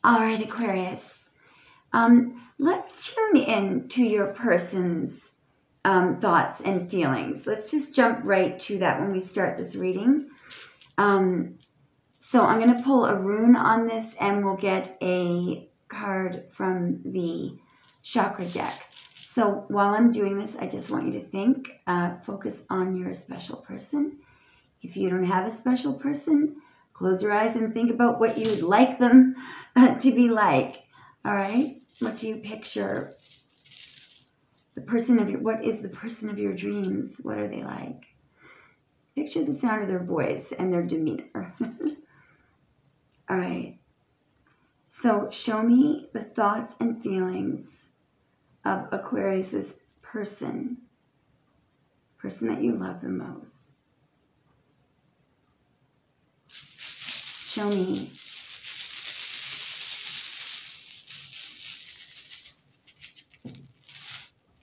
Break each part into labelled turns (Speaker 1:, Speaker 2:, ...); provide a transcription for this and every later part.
Speaker 1: All right, Aquarius. Let's tune in to your person's thoughts and feelings. Let's just jump right to that when we start this reading. So I'm going to pull a rune on this, and we'll get a card from the chakra deck. So while I'm doing this, I just want you to think, focus on your special person. If you don't have a special person, close your eyes and think about what you'd like them to be like. All right? What do you picture? The person of your, what is the person of your dreams? What are they like? Picture the sound of their voice and their demeanor. All right. So show me the thoughts and feelings of Aquarius's person that you love the most. Show me.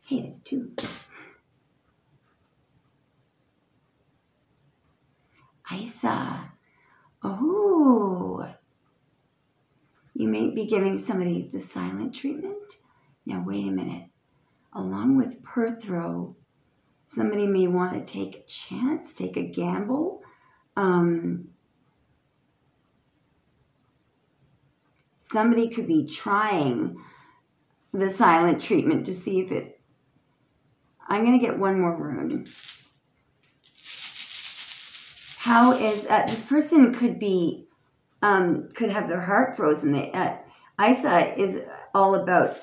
Speaker 1: Hey, there's two. Isa. Oh. You may be giving somebody the silent treatment. Now, wait a minute. Along with Perthrow, somebody may want to take a chance, take a gamble. Somebody could be trying the silent treatment to see if it... I'm going to get one more rune. How is... this person could be... could have their heart frozen. Isa is all about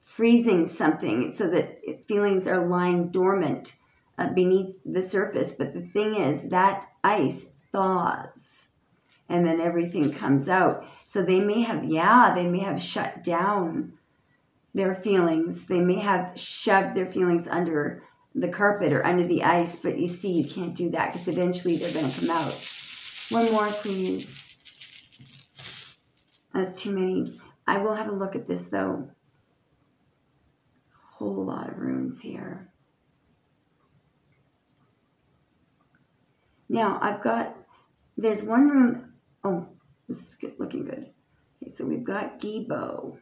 Speaker 1: freezing something so that feelings are lying dormant beneath the surface. But the thing is, that ice thaws and then everything comes out. So they may have, they may have shut down their feelings. They may have shoved their feelings under the carpet or under the ice. But you see, you can't do that because eventually they're going to come out. One more, please. That's too many. I will have a look at this, though. A whole lot of runes here. Now, I've got... There's one rune... Oh, this is looking good. Okay, so we've got Gibo,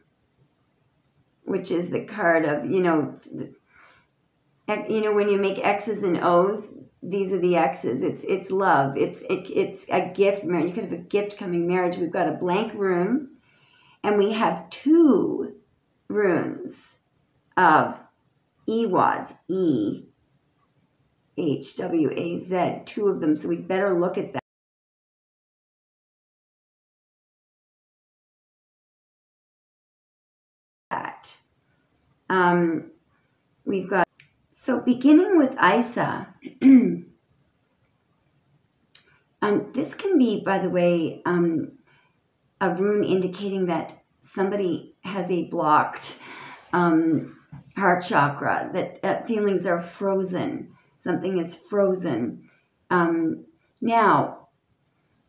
Speaker 1: which is the card of, when you make X's and O's, these are the X's. It's love. It's a gift. You could have a gift coming marriage. We've got a blank rune, and we have two runes of Ewaz, E-H-W-A-Z, two of them. So we better look at that. We've got, so beginning with Isa, this can be, by the way, a rune indicating that somebody has a blocked heart chakra, that feelings are frozen, something is frozen. Now,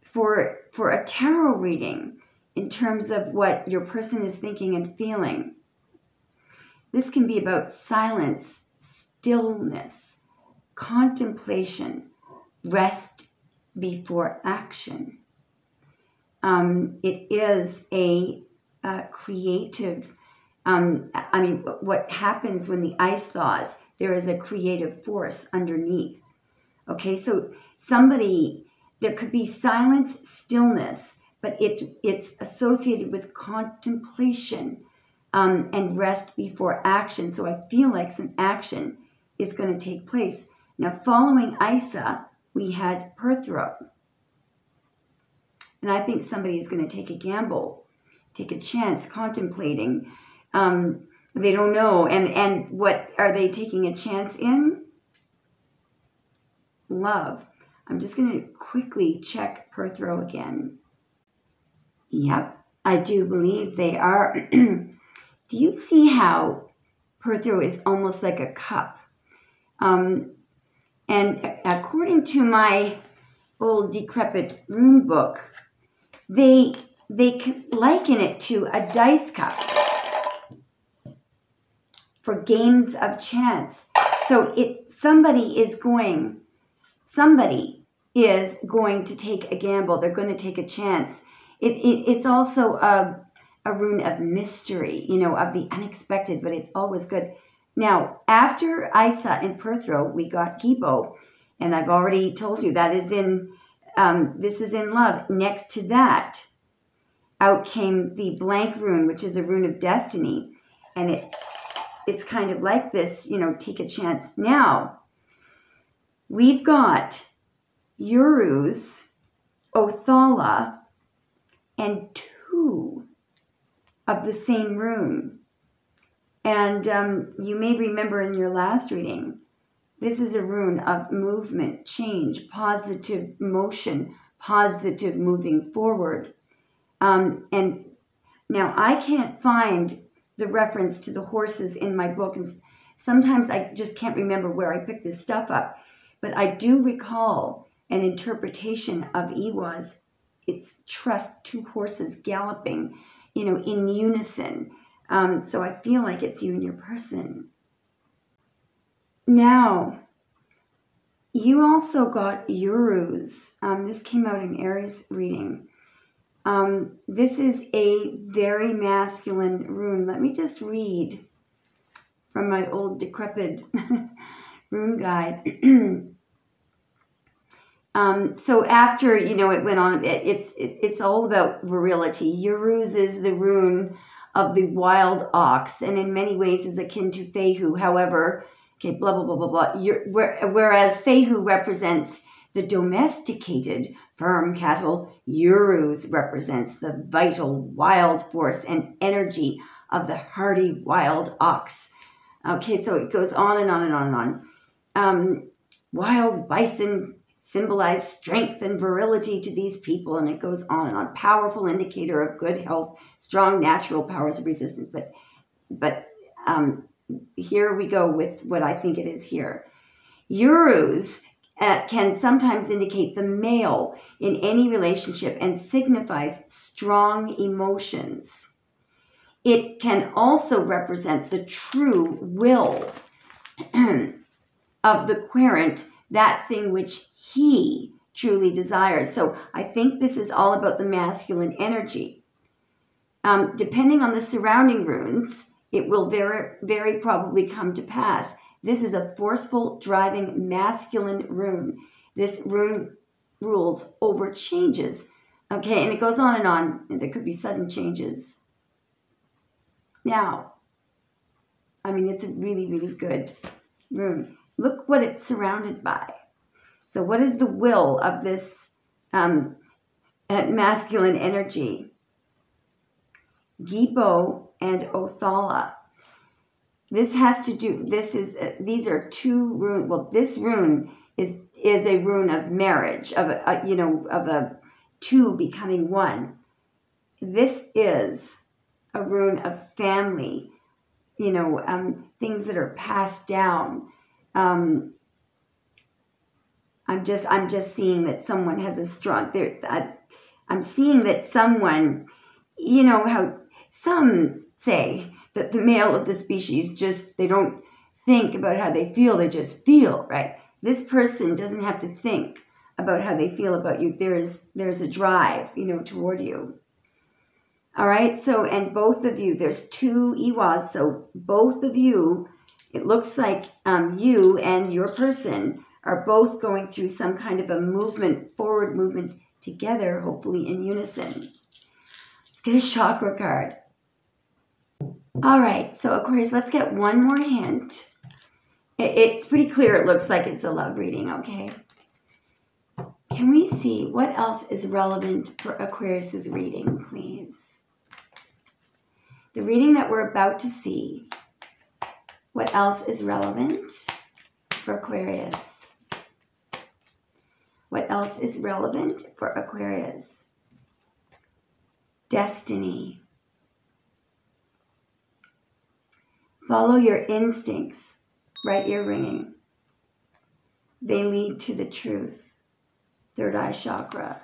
Speaker 1: for a tarot reading, in terms of what your person is thinking and feeling, this can be about silence, stillness, contemplation, rest before action. It is a creative, what happens when the ice thaws, there is a creative force underneath. Okay, so there could be silence, stillness, but it's associated with contemplation. And rest before action. So I feel like some action is going to take place. Now, following Isa, we had Perthrow. And I think somebody is going to take a gamble, take a chance, contemplating. They don't know. And what are they taking a chance in? Love. I'm just going to quickly check Perthrow again. Yep, I do believe they are. Do you see how Perthrow is almost like a cup? And according to my old decrepit rune book, they liken it to a dice cup for games of chance. So somebody is going to take a gamble. They're going to take a chance. It's also a rune of mystery, you know, of the unexpected, but it's always good. Now, after Isa in Perthrow, we got Gibo, and I've already told you that is in, this is in love. Next to that, out came the blank rune, which is a rune of destiny, and it's kind of like this, you know, take a chance. Now, we've got Uruz, Othala, and 2 of the same rune. And you may remember in your last reading, this is a rune of movement, change, positive motion, positive moving forward. And now I can't find the reference to the horses in my book, and sometimes I just can't remember where I picked this stuff up. But I do recall an interpretation of Iwa's. It's trust 2 horses galloping, you know, in unison. So I feel like it's you and your person. Now, you also got Uruz. This came out in Aries reading. This is a very masculine rune. Let me just read from my old decrepit rune guide. So after, you know, it went on, it's all about virility. Uruz is the rune of the wild ox, and in many ways is akin to Fehu. However, okay, blah, blah, blah, blah, blah. Whereas Fehu represents the domesticated firm cattle, Uruz represents the vital wild force and energy of the hardy wild ox. Okay, so it goes on and on and on and on. Wild bison symbolize strength and virility to these people, and it goes on and on. Powerful indicator of good health, strong natural powers of resistance. But here we go with what I think it is here. Uruz can sometimes indicate the male in any relationship and signifies strong emotions. It can also represent the true will of the querent, that thing which he truly desires. So I think this is all about the masculine energy. Depending on the surrounding runes, it will very probably come to pass. This is a forceful, driving, masculine rune. This rune rules over changes. Okay, and it goes on, and there could be sudden changes. Now, I mean, it's a really, really good rune. Look what it's surrounded by. So what is the will of this masculine energy? Gibo and Othala. This has to do, these are 2 runes. Well, this rune is a rune of marriage, of a 2 becoming 1. This is a rune of family, you know, things that are passed down. I'm just seeing that someone has a strong, I'm seeing that someone, you know how some say that the male of the species just, they don't think about how they feel, they just feel, right? This person doesn't have to think about how they feel about you. There's a drive, you know, toward you. All right, so, and both of you, there's 2 Iwas, so both of you, it looks like you and your person are both going through some kind of a movement, forward movement together, hopefully in unison. Let's get a chakra card. All right, so Aquarius, let's get one more hint. It's pretty clear it looks like it's a love reading, okay? Can we see what else is relevant for Aquarius's reading, please? The reading that we're about to see. What else is relevant for Aquarius? What else is relevant for Aquarius? Destiny. Follow your instincts. Right ear ringing. They lead to the truth. Third eye chakra.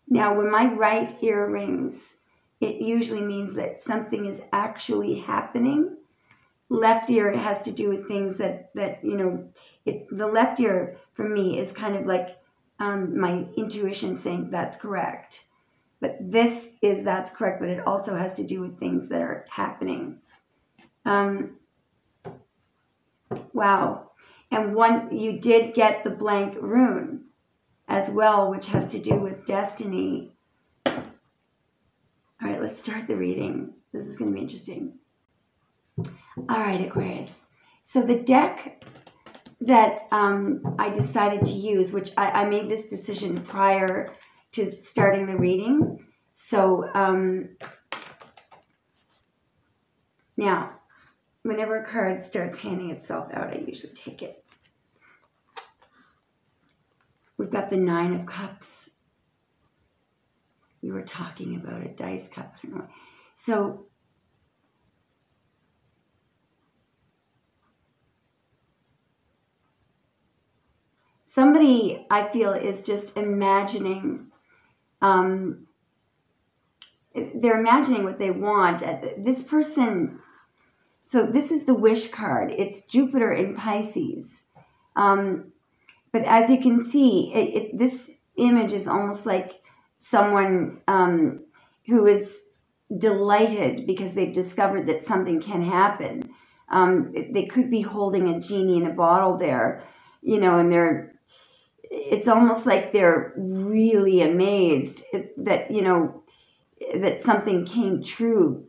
Speaker 1: Now, when my right ear rings, it usually means that something is actually happening. Left ear has to do with things that you know, the left ear for me is kind of like my intuition saying that's correct. But that's correct, but it also has to do with things that are happening. Wow. And you did get the blank rune as well, which has to do with destiny. All right, let's start the reading. This is going to be interesting. All right, Aquarius. So the deck that I decided to use, which I made this decision prior to starting the reading. So now, whenever a card starts handing itself out, I usually take it. We've got the Nine of Cups. We were talking about a dice cup. I don't know. So somebody, I feel, is just imagining, they're imagining what they want. This person, so this is the wish card. It's Jupiter in Pisces. But as you can see, this image is almost like someone who is delighted because they've discovered that something can happen. They could be holding a genie in a bottle there, you know, and it's almost like they're really amazed that, you know, that something came true.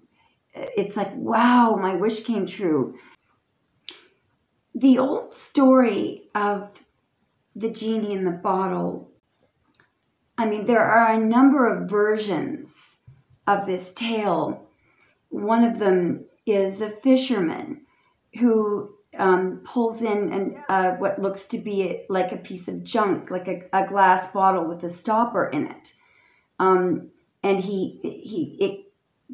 Speaker 1: It's like, wow, my wish came true. The old story of the genie in the bottle, I mean, there are a number of versions of this tale. One of them is a fisherman who pulls in what looks to be like a piece of junk, like a glass bottle with a stopper in it. And it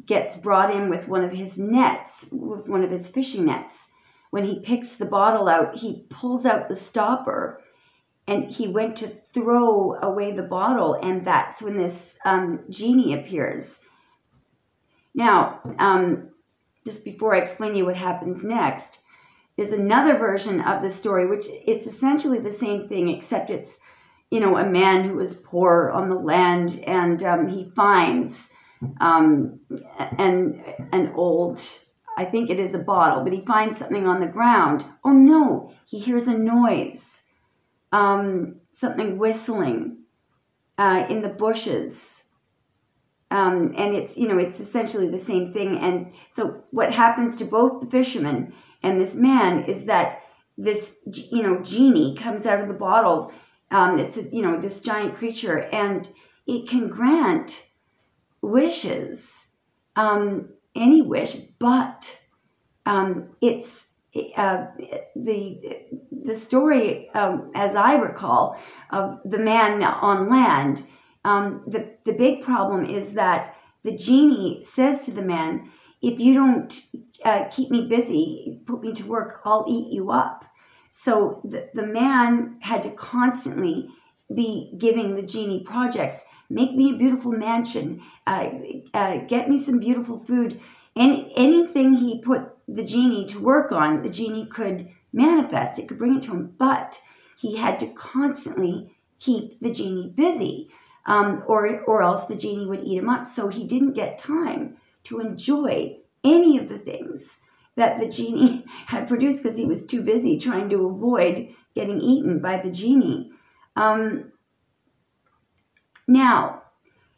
Speaker 1: gets brought in with one of his nets, with one of his fishing nets. When he picks the bottle out, he pulls out the stopper, and he went to throw away the bottle, and that's when this genie appears. Now, just before I explain to you what happens next, there's another version of the story, which it's essentially the same thing, except it's, you know, a man who was poor on the land, and he finds an old, I think it is a bottle, but he finds something on the ground. Oh no, he hears a noise, something whistling in the bushes. And it's, you know, it's essentially the same thing. And so what happens to both the fisherman and this man is that this, you know, genie comes out of the bottle. It's, you know, this giant creature, and it can grant wishes, any wish, but it's the story, as I recall, of the man on land. The big problem is that the genie says to the man, if you don't keep me busy, put me to work, I'll eat you up. So the man had to constantly be giving the genie projects. Make me a beautiful mansion, get me some beautiful food. Anything he put the genie to work on, the genie could manifest, it could bring it to him, but he had to constantly keep the genie busy, or else the genie would eat him up. So he didn't get time to enjoy any of the things that the genie had produced because he was too busy trying to avoid getting eaten by the genie. Now,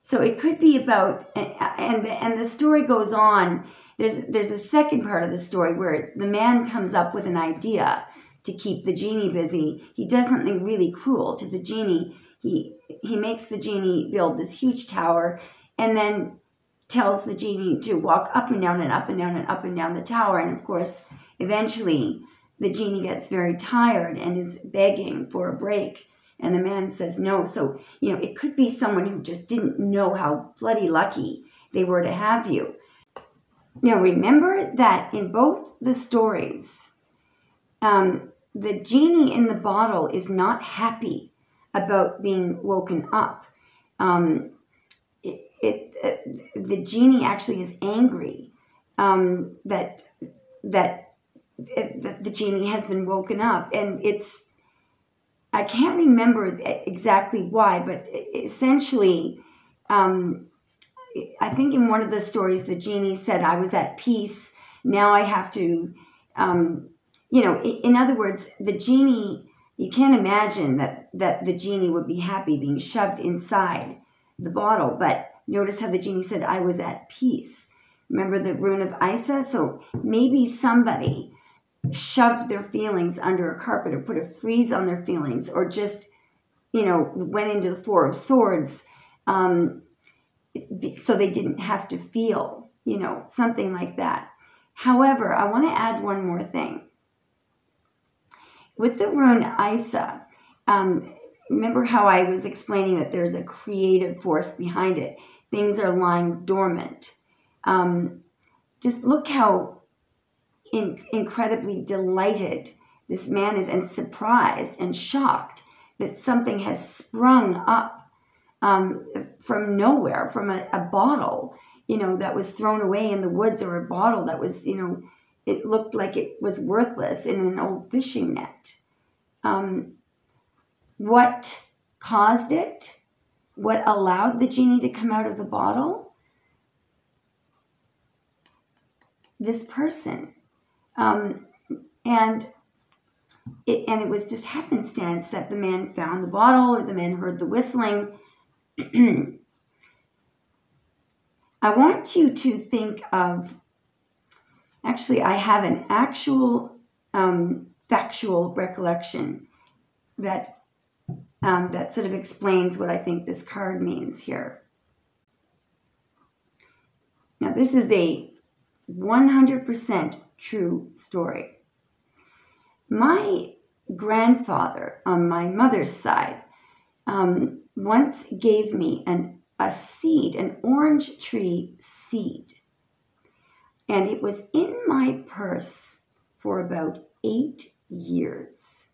Speaker 1: so it could be about, and the story goes on. There's a second part of the story where the man comes up with an idea to keep the genie busy. He does something really cruel to the genie. He makes the genie build this huge tower, and then tells the genie to walk up and down and up and down and up and down the tower. And of course, eventually the genie gets very tired and is begging for a break. And the man says no. So, you know, it could be someone who just didn't know how bloody lucky they were to have you. Now, remember that in both the stories, the genie in the bottle is not happy about being woken up. The genie actually is angry that the genie has been woken up, and I can't remember exactly why, but essentially I think in one of the stories, the genie said, I was at peace. Now I have to, in other words, the genie, you can't imagine that the genie would be happy being shoved inside the bottle. But notice how the genie said, I was at peace. Remember the rune of Isa? So maybe somebody shoved their feelings under a carpet or put a freeze on their feelings, or just, went into the Four of Swords, so they didn't have to feel, something like that. However, I want to add one more thing. With the rune Isa, remember how I was explaining that there's a creative force behind it. Things are lying dormant. Just look how incredibly delighted this man is, and surprised and shocked that something has sprung up from nowhere, from a bottle, that was thrown away in the woods, or a bottle that was, it looked like it was worthless in an old fishing net. What caused it? What allowed the genie to come out of the bottle? This person. And it was just happenstance that the man found the bottle, or the man heard the whistling. I want you to think of, actually, I have an actual factual recollection that sort of explains what I think this card means here. Now, this is a 100% true story. My grandfather on my mother's side once gave me a seed, an orange tree seed. And it was in my purse for about 8 years.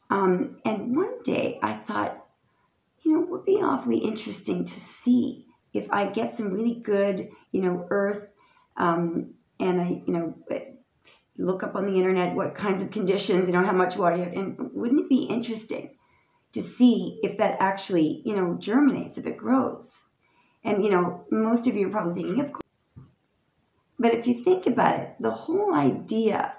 Speaker 1: And one day I thought, it would be awfully interesting to see if I get some really good, earth, and I, look up on the internet what kinds of conditions, how much water you have, and wouldn't it be interesting to see if that actually, germinates, if it grows? And, most of you are probably thinking, of course. But if you think about it, the whole idea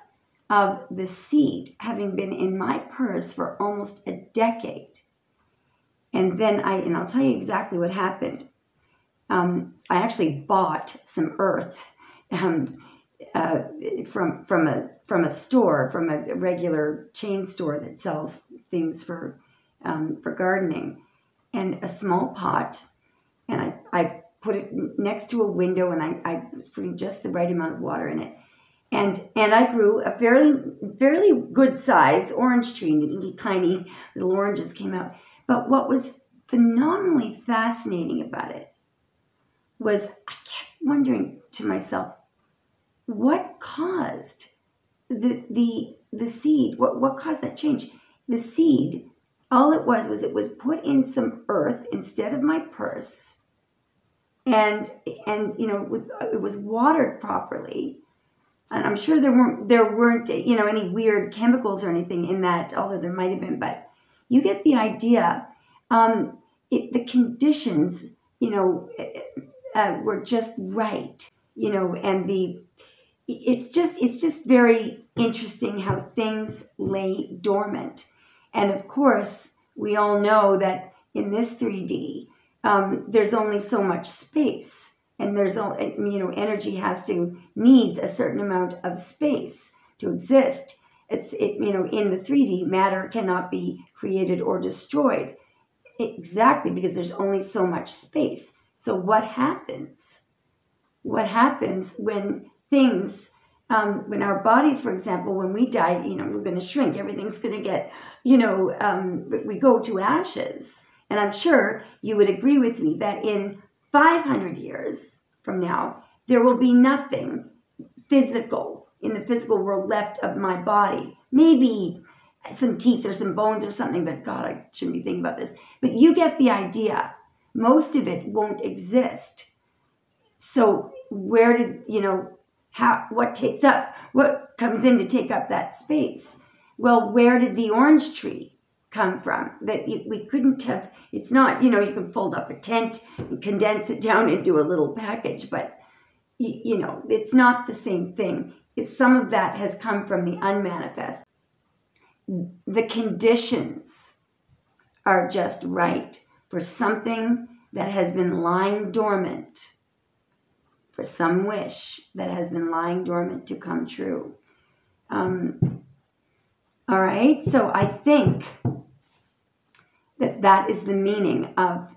Speaker 1: of the seed having been in my purse for almost a decade, and then I'll tell you exactly what happened. I actually bought some earth from a store, from a regular chain store that sells things for gardening, and a small pot, and I put it next to a window, and I was putting just the right amount of water in it, and I grew a fairly good size orange tree, and little tiny little oranges came out. But what was phenomenally fascinating about it was I kept wondering to myself, what caused the seed? What caused that change? The seed, all it was it was put in some earth instead of my purse, and it was watered properly. And I'm sure there weren't any weird chemicals or anything in that, although there might have been. But you get the idea. The conditions, were just right, and it's just very interesting how things lay dormant. And of course, we all know that in this 3D, there's only so much space, and there's energy needs a certain amount of space to exist. In the 3D, matter cannot be created or destroyed, exactly because there's only so much space. So what happens? What happens when things, when our bodies, for example, when we die, we're going to shrink. Everything's going to get, we go to ashes. And I'm sure you would agree with me that in 500 years from now, there will be nothing physical in the physical world left of my body. Maybe some teeth or some bones or something, but God, I shouldn't be thinking about this. But you get the idea. Most of it won't exist. So where did, what comes in to take up that space? Well, where did the orange tree come from. That we couldn't have, it's not, you know, you can fold up a tent and condense it down into a little package, but, you know, it's not the same thing. It's, some of that has come from the unmanifest. The conditions are just right for something that has been lying dormant, for some wish that has been lying dormant to come true. All right, so I think that is the meaning of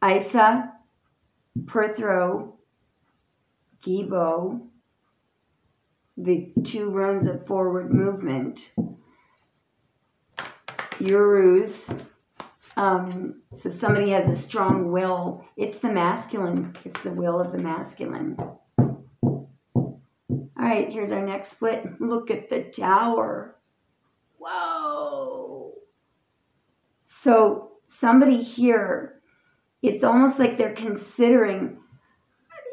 Speaker 1: Isa, Perthro, Gibo, the 2 runes of forward movement, Uruz. So somebody has a strong will. It's the masculine. It's the will of the masculine. All right, here's our next split. Look at the Tower. Whoa. So somebody here, it's almost like they're considering,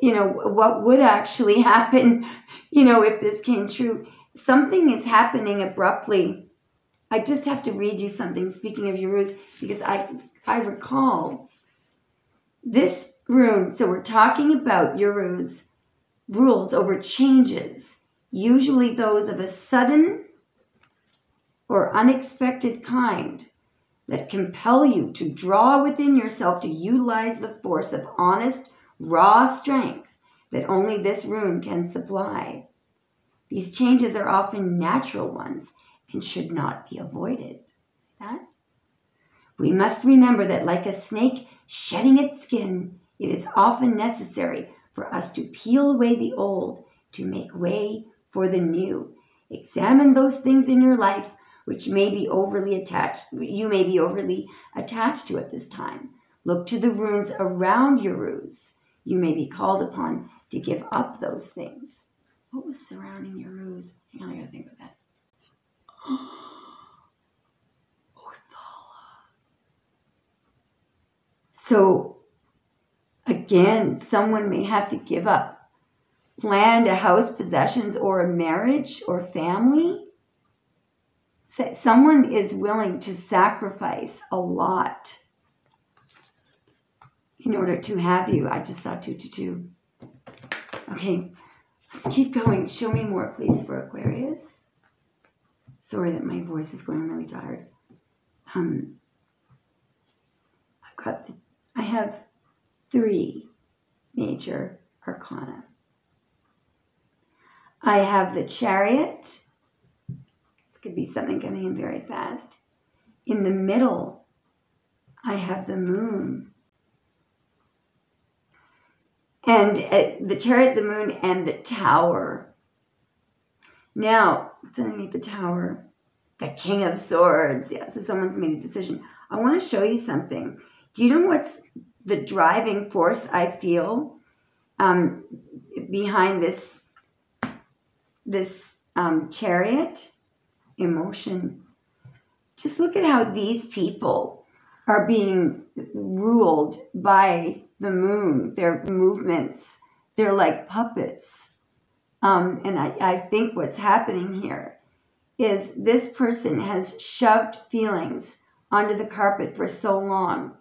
Speaker 1: you know, what would actually happen, you know, if this came true. Something is happening abruptly. I just have to read you something, speaking of Uruz, because I recall this rune. So we're talking about Uruz rules over changes, usually those of a sudden or unexpected kind, that compel you to draw within yourself to utilize the force of honest, raw strength that only this rune can supply. These changes are often natural ones and should not be avoided. See that? We must remember that like a snake shedding its skin, it is often necessary for us to peel away the old to make way for the new. Examine those things in your life which may be overly attached, you may be overly attached to at this time. Look to the runes around your ruse. You may be called upon to give up those things. What was surrounding your ruse? Hang on, I gotta think of that. Othala. So, again, someone may have to give up land, a house, possessions, or a marriage or family. Someone is willing to sacrifice a lot in order to have you. I just saw 222. Okay, let's keep going. Show me more, please, for Aquarius. Sorry that my voice is going. I'm really tired. I have 3 major arcana. I have the Chariot. This could be something coming in very fast. In the middle, I have the Moon. And the Chariot, the Moon, and the Tower. Now, what's underneath the Tower? The King of Swords. Yeah, so someone's made a decision. I want to show you something. Do you know what's the driving force I feel behind this Chariot? Emotion. Just look at how these people are being ruled by the Moon. Their movements, they're like puppets. And I think what's happening here is this person has shoved feelings onto the carpet for so long.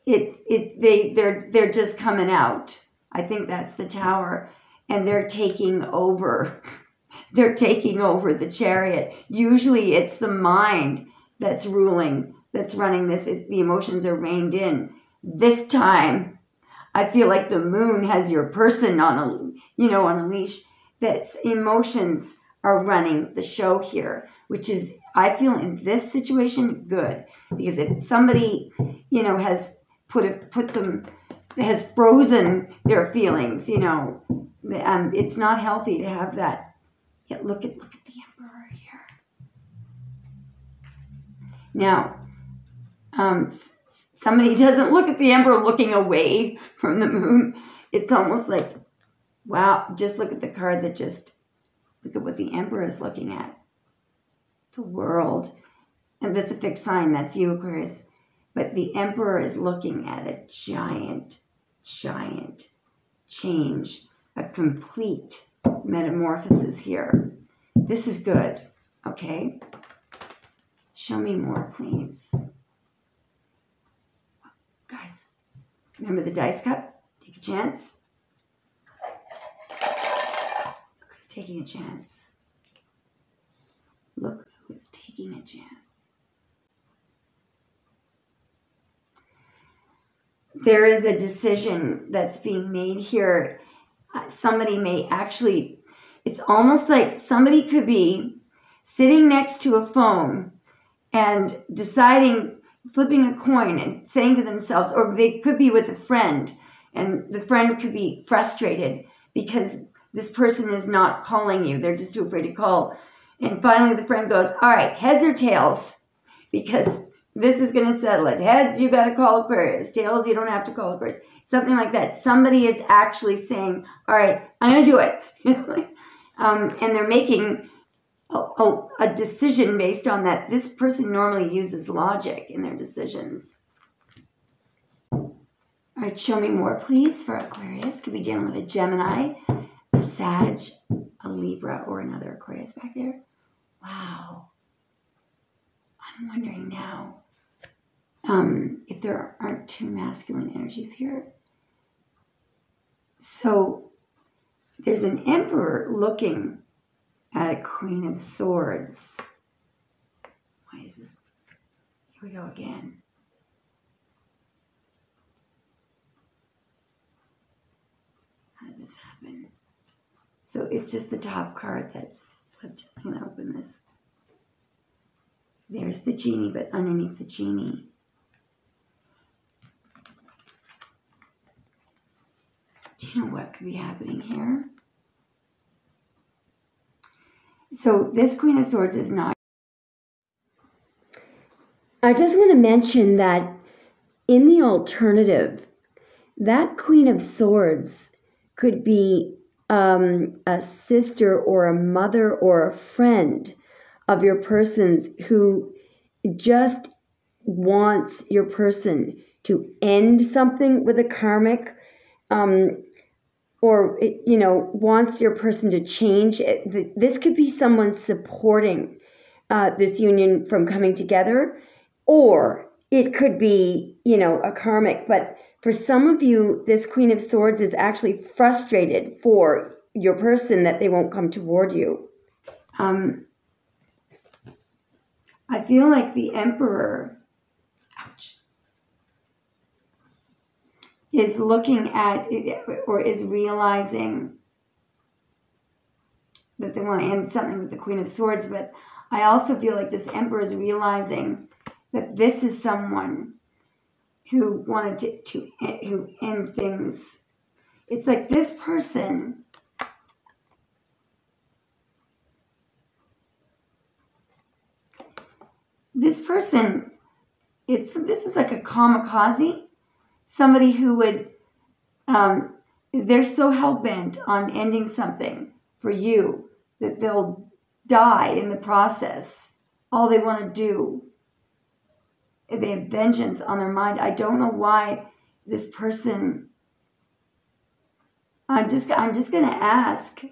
Speaker 1: They're just coming out. I think that's the Tower, and they're taking over. They're taking over the Chariot. Usually it's the mind that's ruling, that's running this. The emotions are reined in. This time, I feel like the Moon has your person on a leash. That's emotions are running the show here, which is, I feel in this situation, good. Because if somebody, has has frozen their feelings, it's not healthy to have that. Yet look at the Emperor here. Now, somebody doesn't look at the Emperor looking away from the Moon. It's almost like, wow, just look at the card look at what the Emperor is looking at. The World. And that's a fixed sign. That's you, Aquarius. But the Emperor is looking at a giant, giant change. A complete metamorphosis here. This is good. Okay? Show me more, please. Guys, remember the dice cup? Take a chance. Look who's taking a chance. Look who's taking a chance. There is a decision that's being made here. Somebody may actually, it's almost like somebody could be sitting next to a phone and deciding, flipping a coin and saying to themselves, or they could be with a friend, and the friend could be frustrated because this person is not calling you. They're just too afraid to call. And finally the friend goes, all right, heads or tails? Because this is going to settle it. Heads, you got to call Aquarius. Tails, you don't have to call Aquarius. Something like that. Somebody is actually saying, all right, I'm going to do it. And they're making a decision based on that. This person normally uses logic in their decisions. All right, show me more, please, for Aquarius. Could be dealing with a Gemini, a Sag, a Libra, or another Aquarius back there. Wow. I'm wondering now if there aren't two masculine energies here. So there's an Emperor looking at a Queen of Swords. Why is this? Here we go again. How did this happen? So it's just the top card that's flipped. I'm going to open this. There's the genie, but underneath the genie, do you know what could be happening here? So this Queen of Swords is not. I just want to mention that in the alternative, that Queen of Swords could be a sister or a mother or a friend of your person's who just wants your person to end something with a karmic, or, you know, wants your person to change. This could be someone supporting this union from coming together, or it could be, you know, a karmic. But for some of you, this Queen of Swords is actually frustrated for your person that they won't come toward you. I feel like the Emperor, ouch, is looking at it, or is realizing that they want to end something with the Queen of Swords. But I also feel like this Emperor is realizing that this is someone who wanted to end things. It's like this person this is like a kamikaze, somebody who would, they're so hell-bent on ending something for you that they'll die in the process. All they want to do, they have vengeance on their mind. I don't know why this person, I'm just going to ask,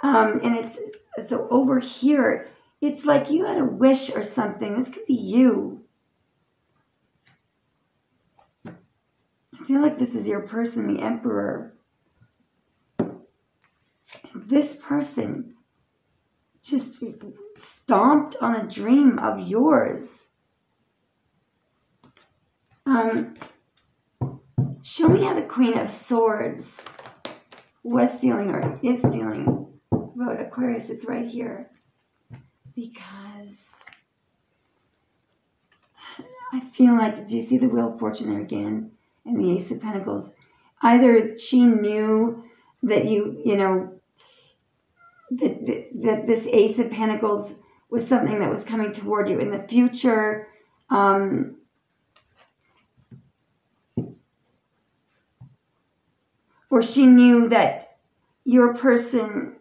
Speaker 1: and it's so over here, it's like you had a wish or something. This could be you. I feel like this is your person, the Emperor. And this person just stomped on a dream of yours. Show me how the Queen of Swords was feeling or is feeling about Aquarius. It's right here. Because I feel like, do you see the Wheel of Fortune there again? And the Ace of Pentacles. Either she knew that you know, that this Ace of Pentacles was something that was coming toward you in the future. Or she knew that your person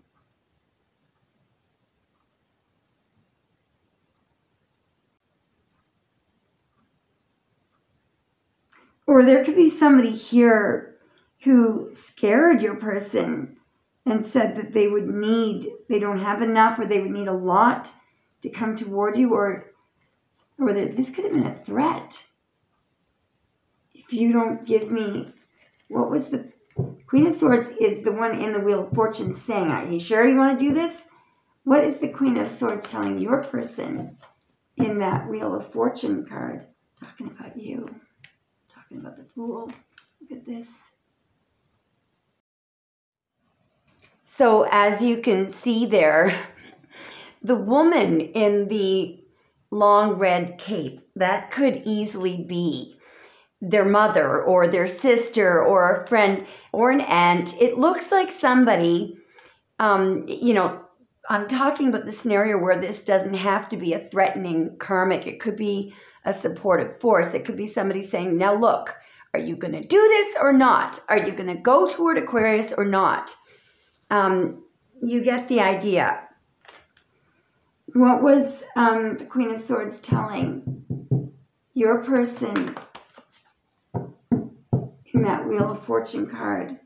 Speaker 1: or there could be somebody here who scared your person and said that they don't have enough, or they would need a lot to come toward you, or this could have been a threat. If you don't give me, what was the Queen of Swords is the one in the Wheel of Fortune saying, are you sure you want to do this? What is the Queen of Swords telling your person in that Wheel of Fortune card? Talking about you. Talking about the Fool. Look at this. So as you can see there, the woman in the long red cape, that could easily be their mother or their sister or a friend or an aunt. It looks like somebody, you know, I'm talking about the scenario where this doesn't have to be a threatening karmic. It could be a supportive force. It could be somebody saying, now look, are you going to do this or not? Are you going to go toward Aquarius or not? You get the idea. What was the Queen of Swords telling your person in that Wheel of Fortune card?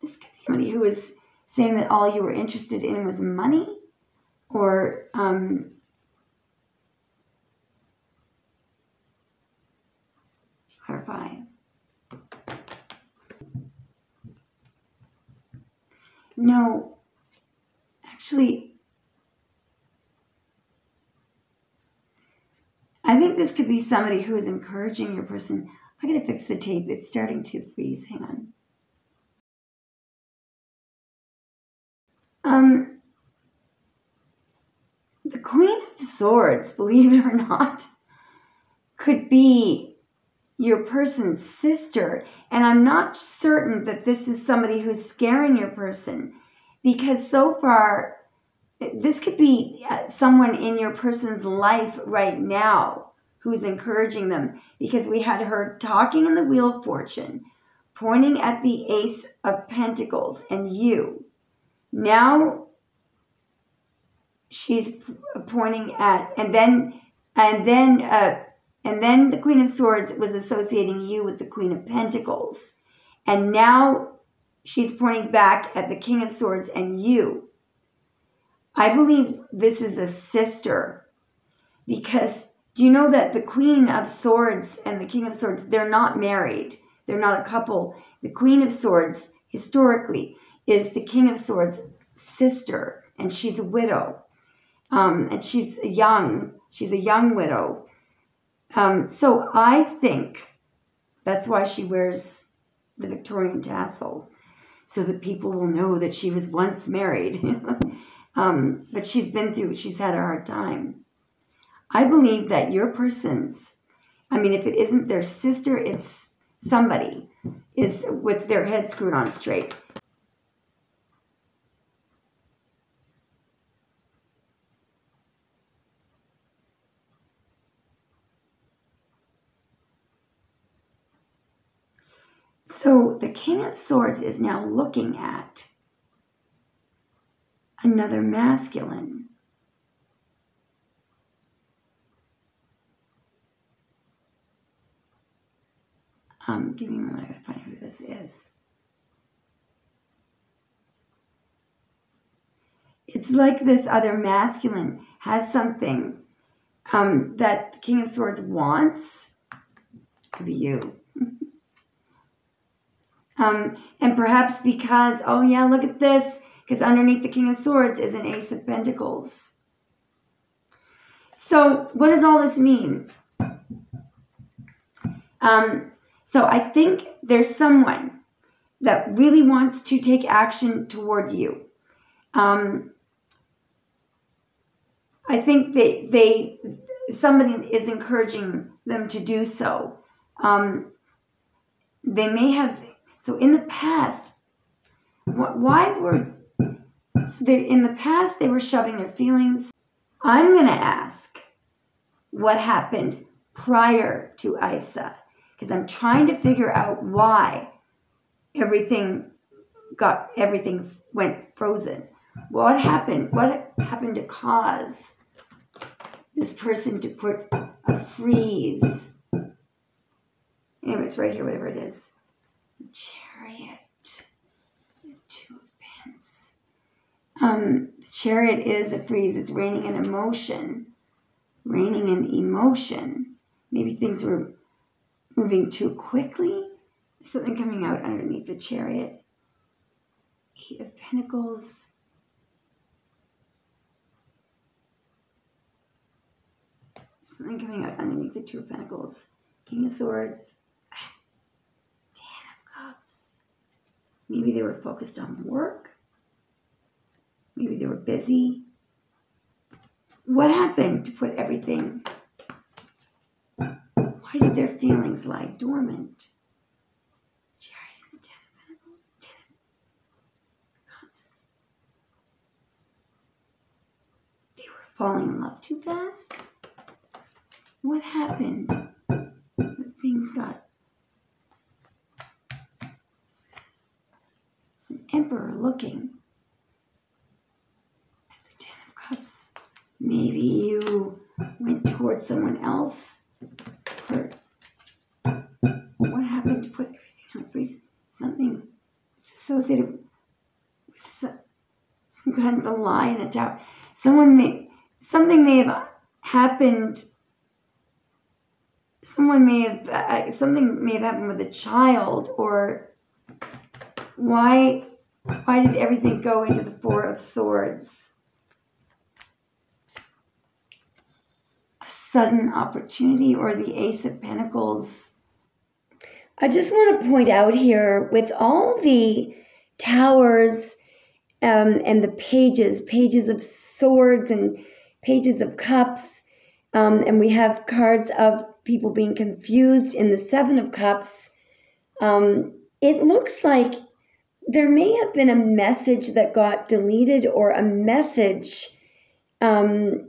Speaker 1: This could be somebody who was saying that all you were interested in was money, or clarify. No, actually, I think this could be somebody who is encouraging your person. I gotta fix the tape. It's starting to freeze. Hang on. The Queen of Swords, believe it or not, could be your person's sister. And I'm not certain that this is somebody who's scaring your person, because so far, this could be someone in your person's life right now who's encouraging them, because we had her talking in the Wheel of Fortune, pointing at the Ace of Pentacles and you. Now she's pointing at, and then the Queen of Swords was associating you with the Queen of Pentacles. And now she's pointing back at the King of Swords and you. I believe this is a sister, because do you know that the Queen of Swords and the King of Swords, they're not married. They're not a couple. The Queen of Swords, historically, is the King of Swords' sister, and she's a widow. And she's a young widow. So I think that's why she wears the Victorian tassel, so that people will know that she was once married. But she's had a hard time. I believe that your person's, if it isn't their sister, it's somebody is with their head screwed on straight. So the King of Swords is now looking at another masculine. Give me a moment, I gotta find out who this is. It's like this other masculine has something that the King of Swords wants. Could be you. And perhaps because, oh yeah, look at this, because underneath the King of Swords is an Ace of Pentacles. So what does all this mean? So I think there's someone that really wants to take action toward you. I think somebody is encouraging them to do so. They may have, so in the past, in the past they were shoving their feelings. I'm going to ask what happened prior to Isa, because I'm trying to figure out why everything went frozen. What happened? What happened to cause this person to put a freeze? Anyway, it's right here, whatever it is. Chariot. The Two of Pence. Chariot is a freeze. It's raining in emotion. Raining in emotion. Maybe things were moving too quickly. Something coming out underneath the Chariot. 8 of Pentacles. Something coming out underneath the 2 of Pentacles. King of Swords. 10 of Cups. Maybe they were focused on work. Maybe they were busy. What happened to put everything? Why did their feelings lie dormant? Chariot and 10 of Pentacles. 10 of Cups. They were falling in love too fast? What happened? Things got... It's an emperor looking at the 10 of Cups. Maybe you went towards someone else. Or what happened to put everything on freeze? Something associated with some kind of a lie in a tower. Something may have happened. Something may have happened with a child, or why did everything go into the 4 of Swords? A sudden opportunity, or the Ace of Pentacles? I just want to point out here, with all the towers and the pages of swords and pages of cups, and we have cards of people being confused in the 7 of Cups. It looks like there may have been a message that got deleted, or a message, and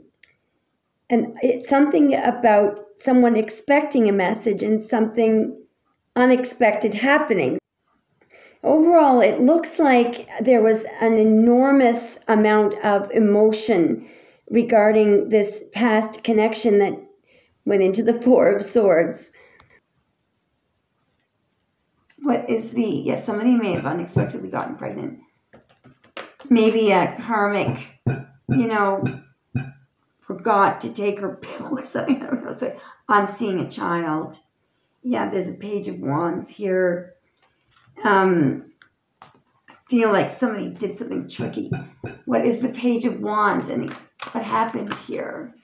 Speaker 1: it's something about someone expecting a message and something unexpected happening. Overall, it looks like there was an enormous amount of emotion regarding this past connection that went into the 4 of Swords. What is the... Yes, somebody may have unexpectedly gotten pregnant. Maybe a karmic, forgot to take her pill or something. I don't know. So I'm seeing a child. Yeah, there's a Page of Wands here. I feel like somebody did something tricky. What is the Page of Wands, and what happened here?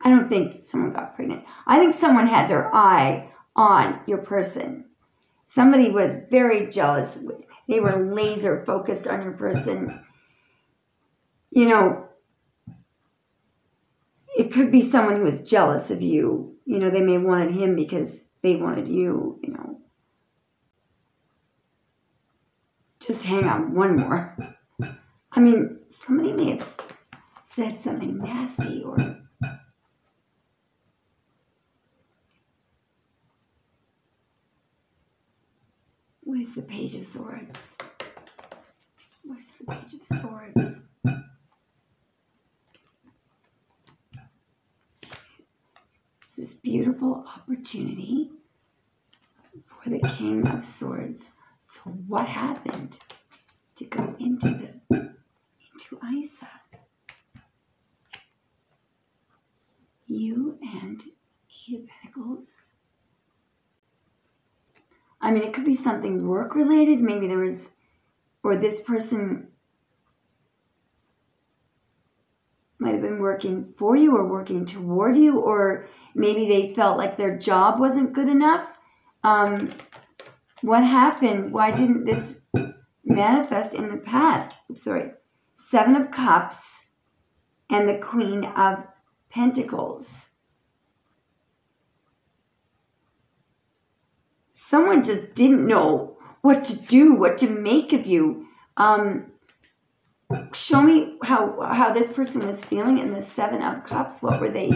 Speaker 1: I don't think someone got pregnant. I think someone had their eye on your person. Somebody was very jealous. They were laser focused on your person. It could be someone who was jealous of you. They may have wanted him because they wanted you, Just hang on, one more. I mean, somebody may have said something nasty, or... What is the Page of Swords? What is the Page of Swords? It's this beautiful opportunity for the King of Swords. So what happened to go into Isa? You and 8 of Pentacles. I mean, it could be something work-related. Maybe there was, or this person might have been working for you or working toward you, or maybe they felt like their job wasn't good enough. What happened? Why didn't this manifest in the past? Oops, sorry. 7 of Cups and the Queen of Pentacles. Someone just didn't know what to do, what to make of you. Show me how this person was feeling in the 7 of Cups. What were they?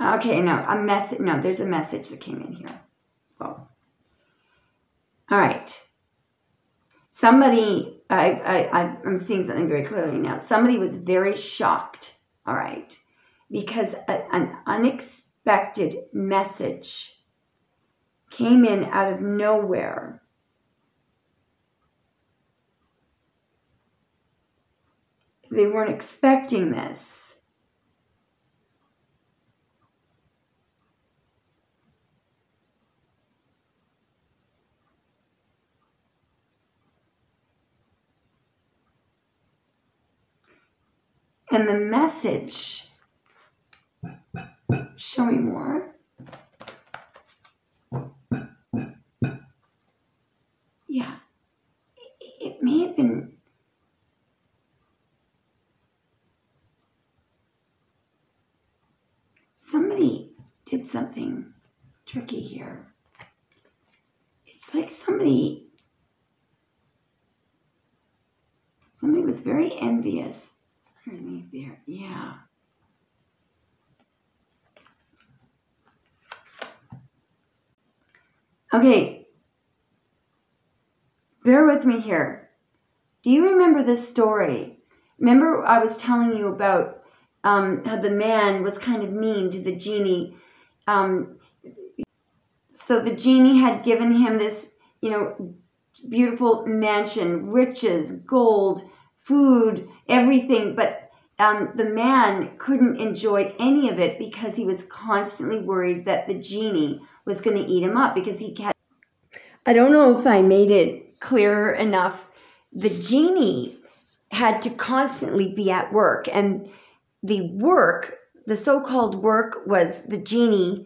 Speaker 1: Okay, no, a message. No, there's a message that came in here. Oh. All right. Somebody, I'm seeing something very clearly now. Somebody was very shocked, all right, because an unexpected message came in out of nowhere. They weren't expecting this. And the message, show me more. Yeah, it may have been, somebody did something tricky here. It's like somebody was very envious. It's underneath there, yeah. Okay, bear with me here. Do you remember this story? Remember I was telling you about how the man was kind of mean to the genie. So the genie had given him this, you know, beautiful mansion, riches, gold, food, everything, but the man couldn't enjoy any of it because he was constantly worried that the genie was going to eat him up because he had... I don't know if I made it clear enough. The genie had to constantly be at work, and the work, the so-called work, was the genie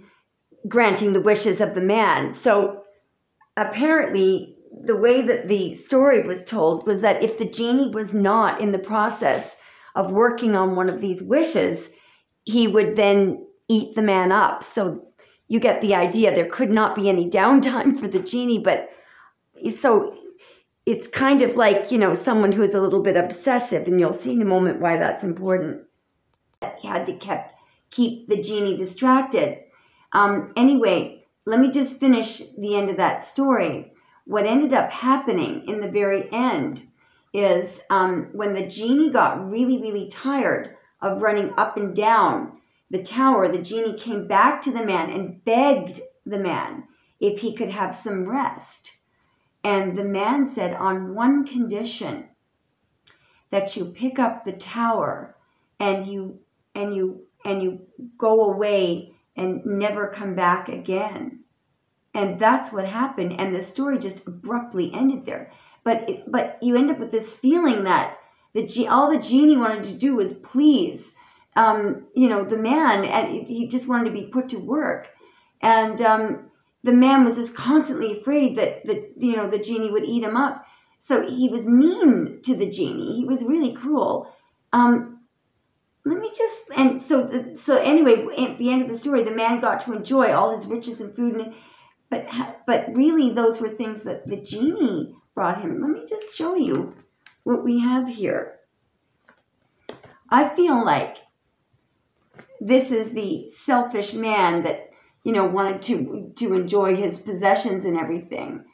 Speaker 1: granting the wishes of the man. So apparently the way that the story was told was that if the genie was not in the process of working on one of these wishes, he would then eat the man up. So you get the idea. There could not be any downtime for the genie, but so it's kind of like, you know, someone who is a little bit obsessive, and you'll see in a moment why that's important. He had to keep the genie distracted. Anyway, let me just finish the end of that story. What ended up happening in the very end is when the genie got really, really tired of running up and down the tower, the genie came back to the man and begged the man if he could have some rest. And the man said, on one condition, that you pick up the tower and you go away and never come back again. And that's what happened. And the story just abruptly ended there. But you end up with this feeling that all the genie wanted to do was please, you know, the man, and he just wanted to be put to work. And the man was just constantly afraid that you know, the genie would eat him up. So he was mean to the genie. He was really cruel. Let me just, and so anyway, at the end of the story, the man got to enjoy all his riches and food, but really those were things that the genie brought him. Let me just show you what we have here. I feel like this is the selfish man that, you know, wanted to enjoy his possessions and everything.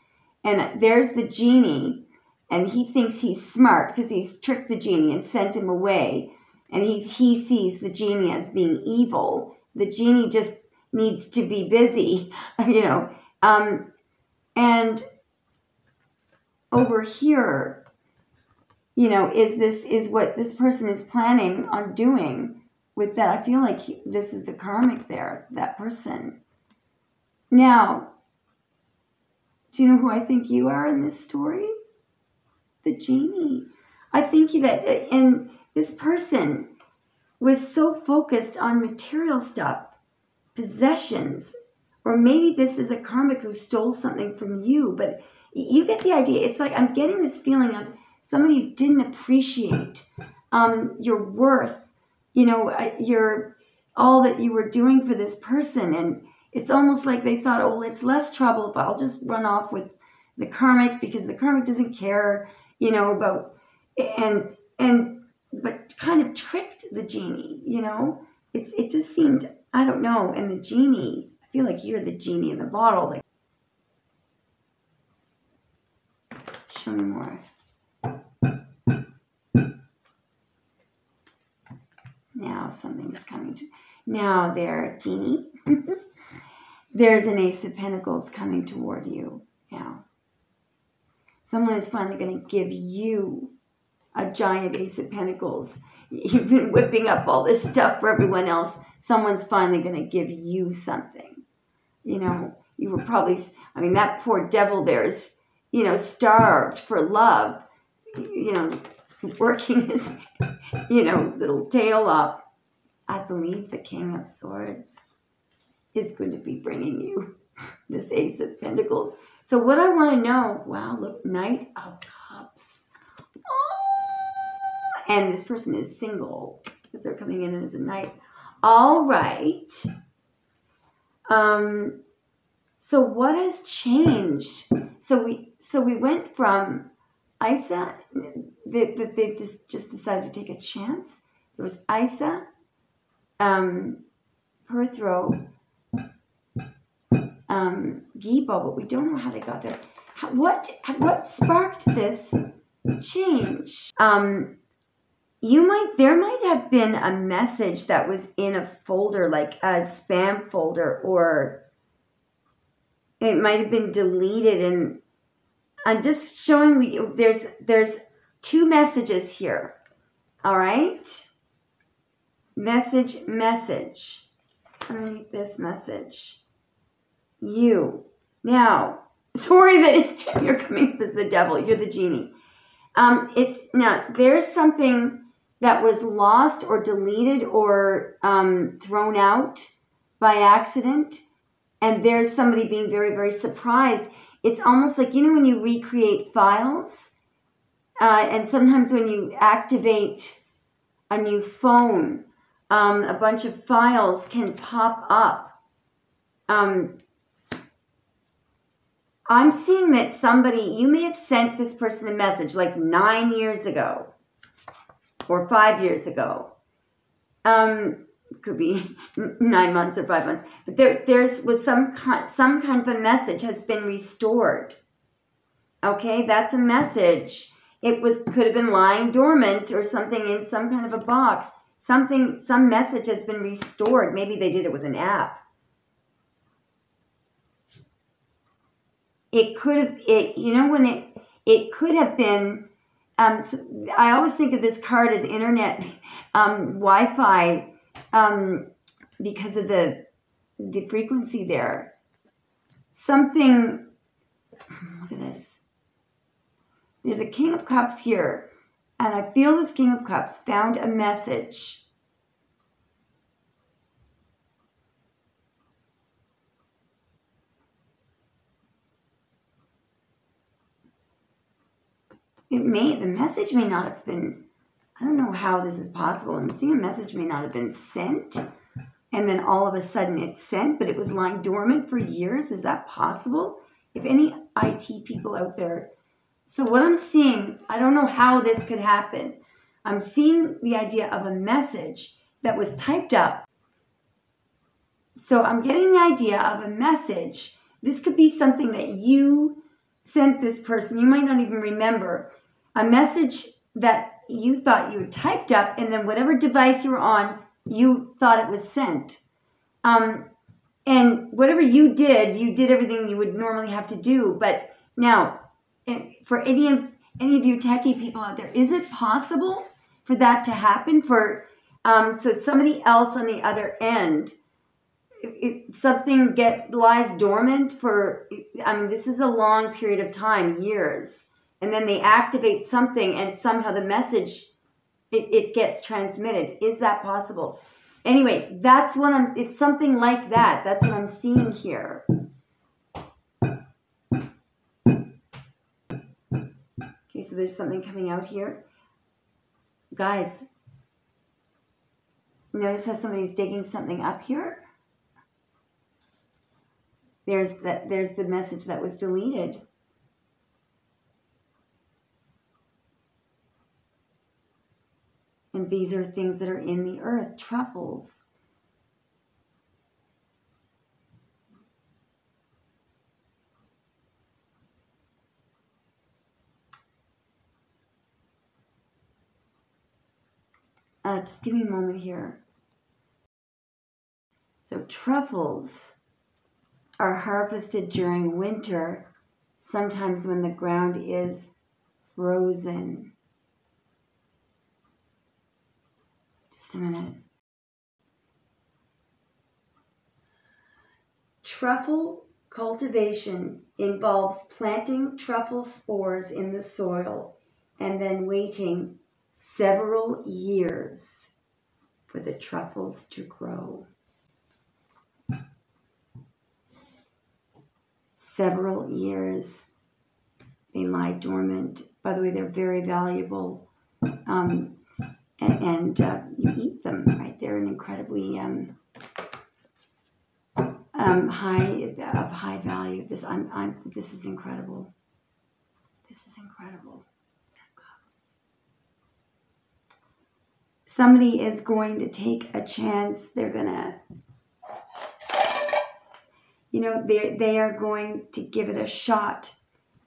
Speaker 1: And there's the genie, and he thinks he's smart because he's tricked the genie and sent him away. And he sees the genie as being evil. The genie just needs to be busy, you know. And over here, you know, is what this person is planning on doing with that. I feel like this is the karmic there, that person. Now, do you know who I think you are in this story? The genie. I think that, and this person was so focused on material stuff, possessions, or maybe this is a karmic who stole something from you, but you get the idea. It's like I'm getting this feeling of somebody who didn't appreciate your worth, you know, all that you were doing for this person. And it's almost like they thought, oh, well, it's less trouble if I'll just run off with the karmic because the karmic doesn't care, you know, about, but kind of tricked the genie, you know. It just seemed, I don't know. And the genie, I feel like you're the genie in the bottle. Like, show me more. Now something's coming to, now there, genie. there's an Ace of Pentacles coming toward you now. Someone is finally going to give you a giant Ace of Pentacles. You've been whipping up all this stuff for everyone else. Someone's finally going to give you something. You know, you were probably, I mean, that poor devil there is, you know, starved for love. You know, working his, you know, little tail off. I believe the King of Swords is going to be bringing you this Ace of Pentacles. So what I want to know, wow, look, Knight of Cups. Oh, and this person is single because they're coming in as a knight. All right. So what has changed? So we went from Isa, that they've just decided to take a chance. There was Isa, Perthro, Gibo, but we don't know how they got there. What sparked this change? There might have been a message that was in a folder, like a spam folder, or it might have been deleted. And I'm just showing you there's two messages here. All right. Message. Underneath this message. You. Now, sorry that you're coming up as the devil. You're the genie. There's something that was lost or deleted or thrown out by accident, and there's somebody being very, very surprised. It's almost like, you know, when you recreate files, and sometimes when you activate a new phone, a bunch of files can pop up. I'm seeing that you may have sent this person a message like 9 years ago or 5 years ago. Could be 9 months or 5 months. But was some kind of a message has been restored. Okay, that's a message. Could have been lying dormant or something in some kind of a box. Some message has been restored. Maybe they did it with an app. It could have, it could have been, I always think of this card as internet, Wi-Fi, because of the frequency there. Something, look at this. There's a King of Cups here, and I feel this King of Cups found a message. The message may not have been, I don't know how this is possible. I'm seeing a message may not have been sent, and then all of a sudden it's sent, but it was lying dormant for years. Is that possible? If any IT people out there. So what I'm seeing, I don't know how this could happen. I'm seeing the idea of a message that was typed up. So I'm getting the idea of a message. This could be something that you sent this person. You might not even remember. A message that you thought you had typed up, and then whatever device you were on, you thought it was sent. And whatever you did everything you would normally have to do. But now, for any of you techie people out there, is it possible for that to happen? So somebody else on the other end, something lies dormant for, this is a long period of time, years. And then they activate something, and somehow the message, it gets transmitted. Is that possible? Anyway, it's something like that. That's what I'm seeing here. Okay, so there's something coming out here. Guys, notice how somebody's digging something up here? There's the message that was deleted. And these are things that are in the earth, truffles. Just give me a moment here. So truffles. are harvested during winter, sometimes when the ground is frozen. Just a minute. Truffle cultivation involves planting truffle spores in the soil and then waiting several years for the truffles to grow. Several years. They lie dormant. By the way, they're very valuable. And you eat them, right? They're an incredibly high value. This is incredible. This is incredible. Somebody is going to take a chance. They're gonna, they are going to give it a shot.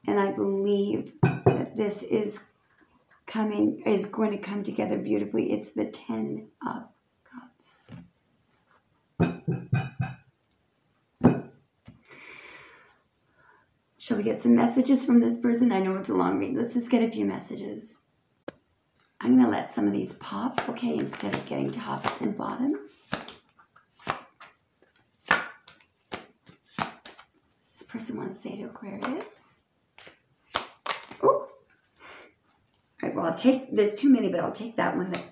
Speaker 1: And I believe that this is going to come together beautifully. It's the 10 of Cups. Shall we get some messages from this person? I know it's a long read. Let's just get a few messages. I'm going to let some of these pop, okay, instead of getting tops and bottoms. Does this person want to say to Aquarius? Oh! All right, well, there's too many, but I'll take that one that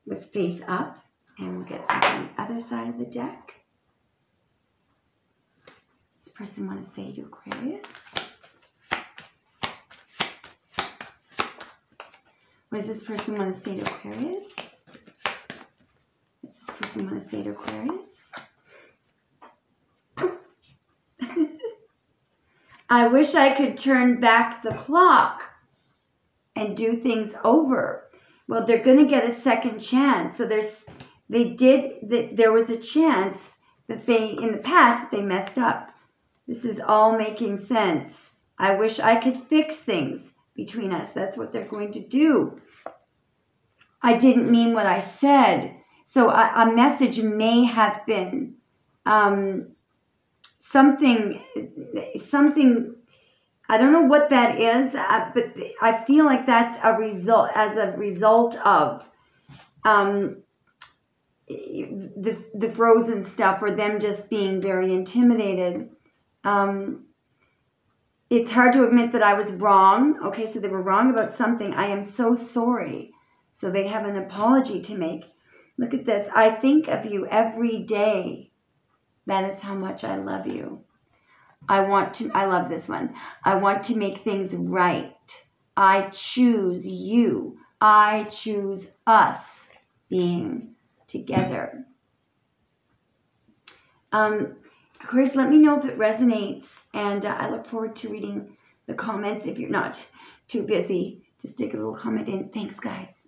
Speaker 1: was face up, and we'll get some on the other side of the deck. Does this person want to say to Aquarius? What does this person want to say to Aquarius? What does this person want to say to Aquarius? I wish I could turn back the clock and do things over. Well, they're going to get a second chance. So there was a chance that in the past, that they messed up. This is all making sense. I wish I could fix things between us. That's what they're going to do. I didn't mean what I said. So a message may have been something, I don't know what that is, but I feel like that's a result of the frozen stuff, or them just being very intimidated. It's hard to admit that I was wrong. Okay, so they were wrong about something. I am so sorry. So they have an apology to make. Look at this. I think of you every day. That is how much I love you. I love this one. I want to make things right. I choose you. I choose us being together. Aquarius, let me know if it resonates, and I look forward to reading the comments. If you're not too busy, just stick a little comment in. Thanks, guys.